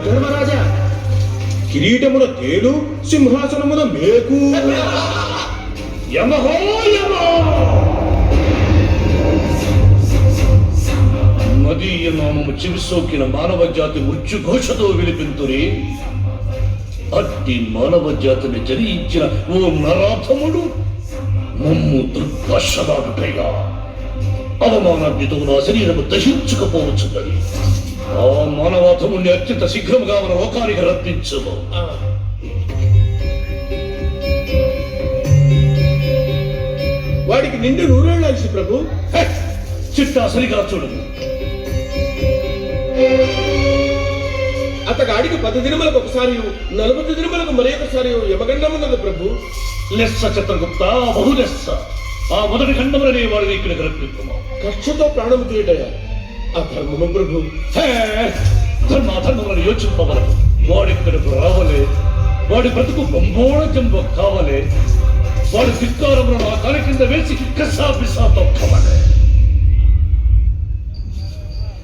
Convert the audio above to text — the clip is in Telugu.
ధర్మరాజా, కిరీటమున తేలు, సింహాసనమున మేకు. యమహో యమ! మదీయ నామము చెవిసోకిన మానవ జాతి మృత్యుఘోషతో విలిపింతురే. అట్టి మానవ జాతిని జయించిన ఓ నరాధముడు మమ్ము దుర్భాషలాడుటైనా అవమానాగ్నితో నా శరీరము దహించుకపోవచ్చున్నది. ఆ మానవాధముని అత్యంత శీఘ్రముగా మన లోకానికి రప్పించము. వాడికి నిండు నూరేళ్ళాల్సి ప్రభు. చిట్టా సరిగా చూడదు. అతగాడికి 10 దినములకు ఒకసారి, 40 దినములకు మరి ఒకసారి యమగండమున్నది ప్రభు. లెస్స చిత్రగుప్త, బహులెస్స. ఆ మొదటి ఖండములనే వారిని ఇక్కడికి రప్పించుమా. కక్షతో ప్రాణము తీయటయా ఆ ధర్మము ప్రభు. ధర్మాధర్మములను యోచింపవలను. వాడిక్కడకు రావలే. వాడి బ్రతుకు బంబోళ జంబో కావలే. వాడి ధిక్కారములను ఆ కాలి కింద వేసి కసాపిసాతో